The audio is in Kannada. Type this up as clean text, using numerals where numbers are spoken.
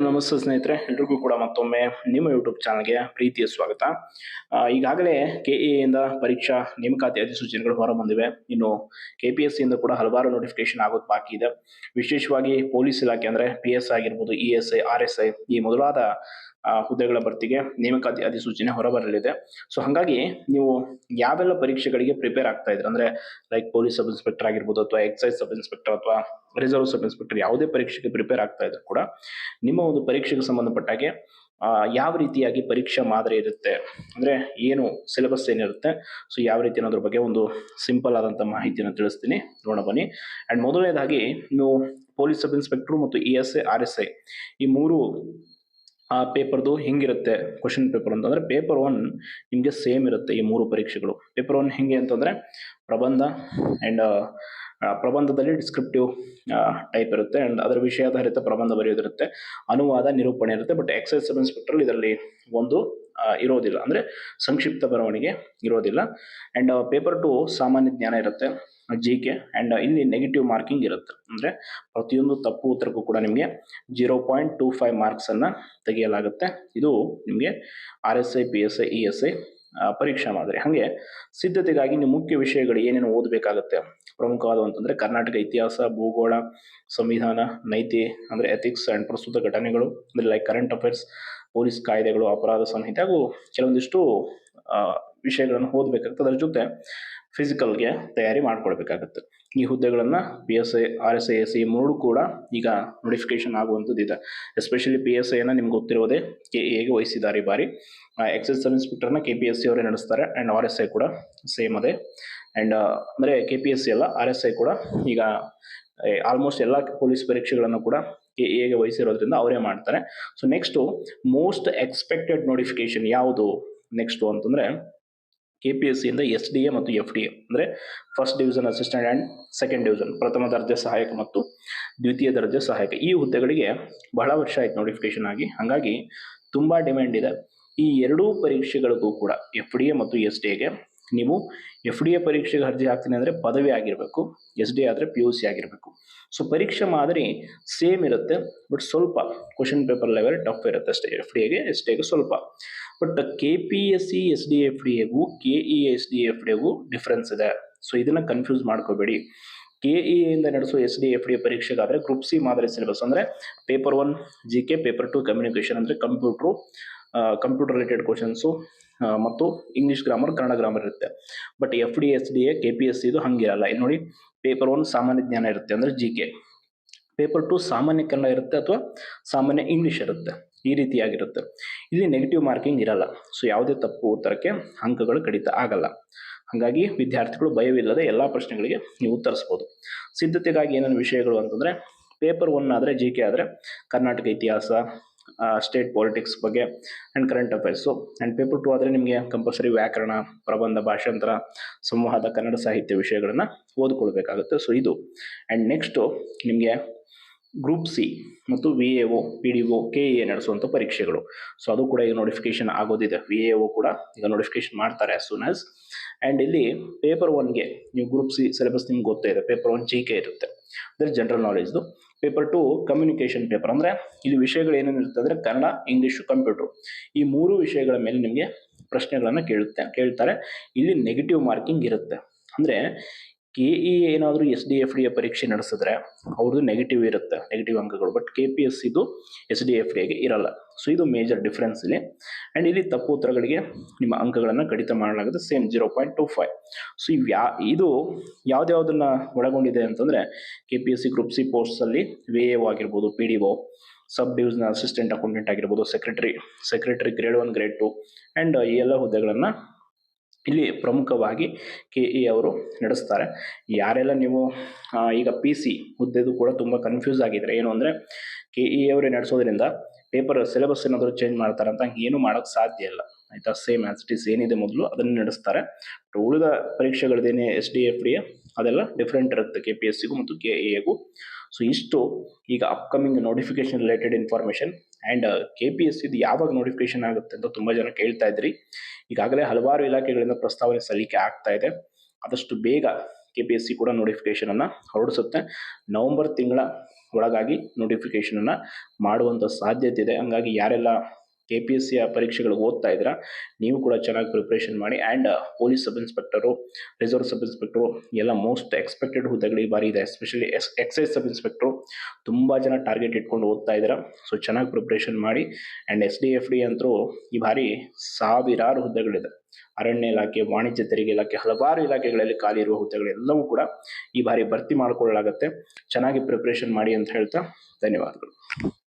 ನಮಸ್ತೆ ಸ್ನೇಹಿತರೆ, ಎಲ್ರಿಗೂ ಕೂಡ ಮತ್ತೊಮ್ಮೆ ನಿಮ್ಮ ಯೂಟ್ಯೂಬ್ ಚಾನಲ್ಗೆ ಪ್ರೀತಿಯ ಸ್ವಾಗತ. ಈಗಾಗಲೇ ಕೆಇಎಯಿಂದ ಪರೀಕ್ಷಾ ನೇಮಕಾತಿ ಅಧಿಸೂಚನೆಗಳು ಹೊರಬಂದಿವೆ. ಇನ್ನು ಕೆಪಿಎಸ್ಸಿಯಿಂದ ಕೂಡ ಹಲವಾರು ನೋಟಿಫಿಕೇಶನ್ ಆಗೋದು ಬಾಕಿ ಇದೆ. ವಿಶೇಷವಾಗಿ ಪೊಲೀಸ್ ಇಲಾಖೆ ಅಂದರೆ PSI ಆಗಿರ್ಬೋದು, ESI, RSI ಈ ಮೊದಲಾದ ಹುದ್ದೆಗಳ ಭರ್ತಿಗೆ ನೇಮಕಾತಿ ಅಧಿಸೂಚನೆ ಹೊರಬರಲಿದೆ. ಸೊ ಹಾಗಾಗಿ ನೀವು ಯಾವೆಲ್ಲ ಪರೀಕ್ಷೆಗಳಿಗೆ ಪ್ರಿಪೇರ್ ಆಗ್ತಾ ಇದ್ರೆ ಅಂದ್ರೆ ಲೈಕ್ ಪೊಲೀಸ್ ಸಬ್ ಇನ್ಸ್ಪೆಕ್ಟರ್ ಆಗಿರ್ಬೋದು, ಅಥವಾ ಎಕ್ಸೈಸ್ ಸಬ್ ಇನ್ಸ್ಪೆಕ್ಟರ್, ಅಥವಾ ರಿಸರ್ವ್ ಸಬ್ ಇನ್ಸ್ಪೆಕ್ಟರ್, ಯಾವುದೇ ಪರೀಕ್ಷೆಗೆ ಪ್ರಿಪೇರ್ ಆಗ್ತಾ ಇದ್ರು ಕೂಡ ನಿಮ್ಮ ಒಂದು ಪರೀಕ್ಷೆಗೆ ಸಂಬಂಧಪಟ್ಟಾಗೆ ಯಾವ ರೀತಿಯಾಗಿ ಪರೀಕ್ಷಾ ಮಾದರಿ ಇರುತ್ತೆ, ಅಂದ್ರೆ ಏನು ಸಿಲೆಬಸ್ ಏನಿರುತ್ತೆ, ಸೊ ಯಾವ ರೀತಿ ಅನ್ನೋದ್ರ ಬಗ್ಗೆ ಒಂದು ಸಿಂಪಲ್ ಆದಂಥ ಮಾಹಿತಿಯನ್ನು ತಿಳಿಸ್ತೀನಿ, ನೋಡೋಣ ಬನ್ನಿ. ಆ್ಯಂಡ್ ಮೊದಲನೇದಾಗಿ ನೀವು ಪೊಲೀಸ್ ಸಬ್ ಇನ್ಸ್ಪೆಕ್ಟರ್ ಮತ್ತು ESI, RSI ಈ ಮೂರು ಪೇಪರ್ದು ಹಿಂಗಿರುತ್ತೆ ಕ್ವಶನ್ ಪೇಪರ್ ಅಂತಂದರೆ ಪೇಪರ್ 1 ನಿಮಗೆ ಸೇಮ್ ಇರುತ್ತೆ. ಈ ಮೂರು ಪರೀಕ್ಷೆಗಳು ಪೇಪರ್ 1 ಹೆಂಗೆ ಅಂತಂದರೆ ಪ್ರಬಂಧ ಆ್ಯಂಡ್ ಪ್ರಬಂಧದಲ್ಲಿ ಡಿಸ್ಕ್ರಿಪ್ಟಿವ್ ಟೈಪ್ ಇರುತ್ತೆ ಆ್ಯಂಡ್ ಅದರ ವಿಷಯಾಧಾರಿತ ಪ್ರಬಂಧ ಬರೆಯೋದಿರುತ್ತೆ, ಅನುವಾದ, ನಿರೂಪಣೆ ಇರುತ್ತೆ. ಬಟ್ ಎಕ್ಸೈಸ್ ಸಬ್ ಇನ್ಸ್ಪೆಕ್ಟರ್ ಇದರಲ್ಲಿ ಒಂದು ಇರೋದಿಲ್ಲ, ಅಂದರೆ ಸಂಕ್ಷಿಪ್ತ ಬರವಣಿಗೆ ಇರೋದಿಲ್ಲ. ಆ್ಯಂಡ್ ಪೇಪರ್ 2 ಸಾಮಾನ್ಯ ಜ್ಞಾನ ಇರುತ್ತೆ, GK, ಆ್ಯಂಡ್ ಇಲ್ಲಿ ನೆಗೆಟಿವ್ ಮಾರ್ಕಿಂಗ್ ಇರುತ್ತೆ. ಅಂದರೆ ಪ್ರತಿಯೊಂದು ತಪ್ಪು ಉತ್ತರಕ್ಕೂ ಕೂಡ ನಿಮಗೆ 0.25 ಮಾರ್ಕ್ಸನ್ನು ತೆಗೆಯಲಾಗುತ್ತೆ. ಇದು ನಿಮಗೆ RSI, PSI, ESI ಪರೀಕ್ಷಾ ಮಾದರಿ. ಹಾಗೆ ಸಿದ್ಧತೆಗಾಗಿ ನೀವು ಮುಖ್ಯ ವಿಷಯಗಳು ಏನೇನು ಓದಬೇಕಾಗುತ್ತೆ ಪ್ರಮುಖವಾದ ಅಂತಂದರೆ ಕರ್ನಾಟಕ ಇತಿಹಾಸ, ಭೂಗೋಳ, ಸಂವಿಧಾನ, ನೈತಿ ಅಂದರೆ ಎಥಿಕ್ಸ್ ಆ್ಯಂಡ್ ಪ್ರಸ್ತುತ ಘಟನೆಗಳು ಅಂದರೆ ಲೈಕ್ ಕರೆಂಟ್ ಅಫೇರ್ಸ್, ಪೊಲೀಸ್ ಕಾಯ್ದೆಗಳು, ಅಪರಾಧ ಸಂಹಿತೆ ಹಾಗೂ ಕೆಲವೊಂದಿಷ್ಟು ವಿಷಯಗಳನ್ನು ಓದಬೇಕಾಗುತ್ತೆ. ಅದರ ಜೊತೆ ಫಿಸಿಕಲ್ಗೆ ತಯಾರಿ ಮಾಡ್ಕೊಳ್ಬೇಕಾಗತ್ತೆ. ಈ ಹುದ್ದೆಗಳನ್ನು PSI, RSI, ESI ಮೂರು ಕೂಡ ಈಗ ನೋಟಿಫಿಕೇಶನ್ ಆಗುವಂಥದ್ದಿದೆ. ಎಸ್ಪೆಷಲಿ PSIನ ನಿಮ್ಗೆ ಗೊತ್ತಿರೋದೇ KEAಗೆ ವಹಿಸಿದ್ದಾರೆ ಈ ಬಾರಿ. ಎಕ್ಸೈಸ್ ಸಬ್ ಇನ್ಸ್ಪೆಕ್ಟರ್ನ KPSC ಅವರೇ ನಡೆಸ್ತಾರೆ ಆ್ಯಂಡ್ RSI ಕೂಡ ಸೇಮ್ ಅದೇ. ಆ್ಯಂಡ್ ಅಂದರೆ KPSC ಅಲ್ಲ, RSI ಕೂಡ ಈಗ ಆಲ್ಮೋಸ್ಟ್ ಎಲ್ಲ ಪೊಲೀಸ್ ಪರೀಕ್ಷೆಗಳನ್ನು ಕೂಡ KEAಗೆ ವಹಿಸಿರೋದ್ರಿಂದ ಅವರೇ ಮಾಡ್ತಾರೆ. So next most expected notification ಯಾವುದು ನೆಕ್ಸ್ಟು ಅಂತಂದರೆ KPSCಯಿಂದ SDA ಮತ್ತು FDA ಅಂದರೆ first division assistant and second division, ಪ್ರಥಮ ದರ್ಜೆ ಸಹಾಯಕ ಮತ್ತು ದ್ವಿತೀಯ ದರ್ಜೆ ಸಹಾಯಕ. ಈ ಹುದ್ದೆಗಳಿಗೆ ಬಹಳ ವರ್ಷ ಆಯ್ತು ನೋಟಿಫಿಕೇಶನ್ ಆಗಿ, ಹಾಗಾಗಿ ತುಂಬ ಡಿಮ್ಯಾಂಡ್ ಇದೆ. ಈ ಎರಡೂ ಪರೀಕ್ಷೆಗಳಿಗೂ ಕೂಡ FDA ಮತ್ತು SDAಗೆ ನೀವು FDA ಪರೀಕ್ಷೆಗೆ ಅರ್ಜಿ ಹಾಕ್ತೀನಿ ಅಂದರೆ ಪದವಿ ಆಗಿರಬೇಕು, SDA ಆದರೆ PUC ಆಗಿರಬೇಕು. ಸೊ ಪರೀಕ್ಷೆ ಮಾದರಿ ಸೇಮ್ ಇರುತ್ತೆ, ಬಟ್ ಸ್ವಲ್ಪ ಕ್ವಶನ್ ಪೇಪರ್ ಲೆವೆಲ್ ಟಫ್ ಇರುತ್ತೆ ಅಷ್ಟೇ. FDAಗೆ SDAಗೆ ಸ್ವಲ್ಪ. ಬಟ್ KPSC SDA FDAಗೂ KEA SDA FDAಗೂ ಡಿಫ್ರೆನ್ಸ್ ಇದೆ. ಸೊ ಇದನ್ನು ಕನ್ಫ್ಯೂಸ್ ಮಾಡ್ಕೋಬೇಡಿ. KEAಯಿಂದ ನಡೆಸೋ SDA FDA ಪರೀಕ್ಷೆಗಾದರೆ ಗ್ರೂಪ್ C ಮಾದರಿ ಸಿಲೆಬಸ್ ಅಂದರೆ ಪೇಪರ್ 1 GK, ಪೇಪರ್ 2 ಕಮ್ಯುನಿಕೇಷನ್ ಅಂದರೆ ಕಂಪ್ಯೂಟರ್ ರಿಲೇಟೆಡ್ ಕ್ವಶನ್ಸು ಮತ್ತು ಇಂಗ್ಲೀಷ್ ಗ್ರಾಮರ್, ಕನ್ನಡ ಗ್ರಾಮರ್ ಇರುತ್ತೆ. ಬಟ್ FDA SDA KPSC ಇದು ಹಂಗಿರಲ್ಲ. ಇಲ್ಲಿ ನೋಡಿ, ಪೇಪರ್ 1 ಸಾಮಾನ್ಯ ಜ್ಞಾನ ಇರುತ್ತೆ ಅಂದರೆ GK, ಪೇಪರ್ 2 ಸಾಮಾನ್ಯ ಕನ್ನಡ ಇರುತ್ತೆ ಅಥವಾ ಸಾಮಾನ್ಯ ಇಂಗ್ಲೀಷ್ ಇರುತ್ತೆ, ಈ ರೀತಿಯಾಗಿರುತ್ತೆ. ಇಲ್ಲಿ ನೆಗೆಟಿವ್ ಮಾರ್ಕಿಂಗ್ ಇರಲ್ಲ. ಸೊ ಯಾವುದೇ ತಪ್ಪು ಉತ್ತರಕ್ಕೆ ಅಂಕಗಳು ಕಡಿತ ಆಗಲ್ಲ. ಹಾಗಾಗಿ ವಿದ್ಯಾರ್ಥಿಗಳು ಭಯವಿಲ್ಲದೆ ಎಲ್ಲ ಪ್ರಶ್ನೆಗಳಿಗೆ ನೀವು ಉತ್ತರಿಸ್ಬೋದು. ಸಿದ್ಧತೆಗಾಗಿ ಏನೇನು ವಿಷಯಗಳು ಅಂತಂದರೆ ಪೇಪರ್ 1 ಆದರೆ GK ಆದರೆ ಕರ್ನಾಟಕ ಇತಿಹಾಸ, ಸ್ಟೇಟ್ ಪಾಲಿಟಿಕ್ಸ್ ಬಗ್ಗೆ and current affairs. And paper 2 ಆದರೆ ನಿಮಗೆ ಕಂಪಲ್ಸರಿ ವ್ಯಾಕರಣ, ಪ್ರಬಂಧ, ಭಾಷಾಂತರ, ಸಂವಾದ, ಕನ್ನಡ ಸಾಹಿತ್ಯ ವಿಷಯಗಳನ್ನು ಓದ್ಕೊಳ್ಬೇಕಾಗುತ್ತೆ. ಸೊ ಇದು. ಆ್ಯಂಡ್ ನೆಕ್ಸ್ಟು ನಿಮಗೆ ಗ್ರೂಪ್ C ಮತ್ತು VAO, PDO, KEA ನಡೆಸುವಂಥ ಪರೀಕ್ಷೆಗಳು. ಸೊ ಅದು ಕೂಡ ಈಗ ನೋಟಿಫಿಕೇಶನ್ ಆಗೋದಿದೆ. VAO ಕೂಡ ಈಗ ನೋಟಿಫಿಕೇಶನ್ ಮಾಡ್ತಾರೆ ಆಸ್ ಸೂನ್ ಆಸ್. ಆ್ಯಂಡ್ ಇಲ್ಲಿ ಪೇಪರ್ 1ಗೆ ನೀವು ಗ್ರೂಪ್ C ಸಿಲೆಬಸ್ ನಿಮ್ಗೆ ಗೊತ್ತೇ ಇದೆ. ಪೇಪರ್ 1 GK ಇರುತ್ತೆ, ಅಂದರೆ ಜನರಲ್ ನಾಲೆಜ್ದು. ಪೇಪರ್ 2 ಕಮ್ಯುನಿಕೇಷನ್ ಪೇಪರ್, ಅಂದರೆ ಇಲ್ಲಿ ವಿಷಯಗಳು ಏನೇನಿರುತ್ತೆ ಅಂದರೆ ಕನ್ನಡ, ಇಂಗ್ಲೀಷು, ಕಂಪ್ಯೂಟರ್ ಈ ಮೂರು ವಿಷಯಗಳ ಮೇಲೆ ನಿಮಗೆ ಪ್ರಶ್ನೆಗಳನ್ನು ಕೇಳ್ತಾರೆ. ಇಲ್ಲಿ ನೆಗೆಟಿವ್ ಮಾರ್ಕಿಂಗ್ ಇರುತ್ತೆ. ಅಂದರೆ KEA ಏನಾದರೂ SDA FDA ಪರೀಕ್ಷೆ ನಡೆಸಿದ್ರೆ ಅವ್ರದ್ದು ನೆಗೆಟಿವ್ ಇರುತ್ತೆ, ನೆಗೆಟಿವ್ ಅಂಕಗಳು. ಬಟ್ KPSCದು SDA FDAಗೆ ಇರಲ್ಲ. ಸೊ ಇದು ಮೇಜರ್ ಡಿಫ್ರೆನ್ಸ್ ಇಲ್ಲಿ. ಆ್ಯಂಡ್ ಇಲ್ಲಿ ತಪ್ಪು ಉತ್ತರಗಳಿಗೆ ನಿಮ್ಮ ಅಂಕಗಳನ್ನು ಕಡಿತ ಮಾಡಲಾಗುತ್ತೆ, ಸೇಮ್ 0.25. ಸೊ ಇದು ಯಾವುದ್ಯಾವುದನ್ನು ಒಳಗೊಂಡಿದೆ ಅಂತಂದರೆ KPSC ಗ್ರೂಪ್ C ಪೋಸ್ಟ್ಸಲ್ಲಿ VAO ಆಗಿರ್ಬೋದು, PDO, ಸಬ್ ಡಿವಿಷನಲ್ ಅಸಿಸ್ಟೆಂಟ್ ಅಕೌಂಟೆಂಟ್ ಆಗಿರ್ಬೋದು, ಸೆಕ್ರೆಟರಿ ಗ್ರೇಡ್ 1, ಗ್ರೇಡ್ 2 ಆ್ಯಂಡ್ ಈ ಎಲ್ಲ ಹುದ್ದೆಗಳನ್ನು ಇಲ್ಲಿ ಪ್ರಮುಖವಾಗಿ KE ಅವರು ನಡೆಸ್ತಾರೆ. ಯಾರೆಲ್ಲ ನೀವು ಈಗ PC ಹುದ್ದೆದು ಕೂಡ ತುಂಬ ಕನ್ಫ್ಯೂಸ್ ಆಗಿದ್ರೆ ಏನು ಅಂದರೆ KE ಅವರೇ ನಡೆಸೋದ್ರಿಂದ ಪೇಪರ್ ಸಿಲೆಬಸ್ ಏನಾದರೂ ಚೇಂಜ್ ಮಾಡ್ತಾರಂತ ಏನು ಮಾಡೋಕ್ಕೆ ಸಾಧ್ಯ ಇಲ್ಲ, ಆಯಿತಾ. ಸೇಮ್ ಆ್ಯಸ್ ಇಟ್ ಈಸ್ ಏನಿದೆ ಮೊದಲು ಅದನ್ನು ನಡೆಸ್ತಾರೆ. ಉಳಿದ ಪರೀಕ್ಷೆಗಳದ್ದೇನೆ SDA FDA ಅದೆಲ್ಲ ಡಿಫ್ರೆಂಟ್ ಇರುತ್ತೆ KPSCಗೂ ಮತ್ತು KEAಗೂ. ಸೊ ಇಷ್ಟು ಈಗ upcoming notification related information. And KPSCದು ಯಾವಾಗ ನೋಟಿಫಿಕೇಶನ್ ಆಗುತ್ತೆ ಅಂತ ತುಂಬ ಜನ ಕೇಳ್ತಾ ಇದ್ರಿ. ಈಗಾಗಲೇ ಹಲವಾರು ಇಲಾಖೆಗಳಿಂದ ಪ್ರಸ್ತಾವನೆ ಸಲ್ಲಿಕೆ ಆಗ್ತಾ ಇದೆ. ಆದಷ್ಟು ಬೇಗ KPSC ಕೂಡ ನೋಟಿಫಿಕೇಶನನ್ನು ಹೊರಡಿಸುತ್ತೆ. ನವೆಂಬರ್ ತಿಂಗಳ ಒಳಗಾಗಿ ನೋಟಿಫಿಕೇಷನನ್ನು ಮಾಡುವಂಥ ಸಾಧ್ಯತೆ ಇದೆ. ಹಂಗಾಗಿ ಯಾರೆಲ್ಲ KPSCಯ ಪರೀಕ್ಷೆಗಳಿಗೆ ಓದ್ತಾ ಇದ್ದೀರಾ ನೀವು ಕೂಡ ಚೆನ್ನಾಗಿ ಪ್ರಿಪ್ರೇಷನ್ ಮಾಡಿ. And police sub inspector, reserve sub inspector ಎಲ್ಲ ಮೋಸ್ಟ್ ಎಕ್ಸ್ಪೆಕ್ಟೆಡ್ ಹುದ್ದೆಗಳು ಈ ಬಾರಿ ಇದೆ. ಎಸ್ಪೆಷಲಿ ಎಕ್ಸೈಸ್ ಸಬ್ ಇನ್ಸ್ಪೆಕ್ಟ್ರು ತುಂಬ ಜನ ಟಾರ್ಗೆಟ್ ಇಟ್ಕೊಂಡು ಓದ್ತಾ ಇದ್ದೀರಾ. ಸೊ ಚೆನ್ನಾಗಿ ಪ್ರಿಪ್ರೇಷನ್ ಮಾಡಿ. ಆ್ಯಂಡ್ SDFD ಅಂತೂ ಈ ಬಾರಿ ಸಾವಿರಾರು ಹುದ್ದೆಗಳಿದೆ. ಅರಣ್ಯ ಇಲಾಖೆ, ವಾಣಿಜ್ಯ ತೆರಿಗೆ ಇಲಾಖೆ, ಹಲವಾರು ಇಲಾಖೆಗಳಲ್ಲಿ ಖಾಲಿ ಇರುವ ಹುದ್ದೆಗಳೆಲ್ಲವೂ ಕೂಡ ಈ ಬಾರಿ ಭರ್ತಿ ಮಾಡಿಕೊಳ್ಳಲಾಗುತ್ತೆ. ಚೆನ್ನಾಗಿ ಪ್ರಿಪ್ರೇಷನ್ ಮಾಡಿ ಅಂತ ಹೇಳ್ತಾ ಧನ್ಯವಾದಗಳು.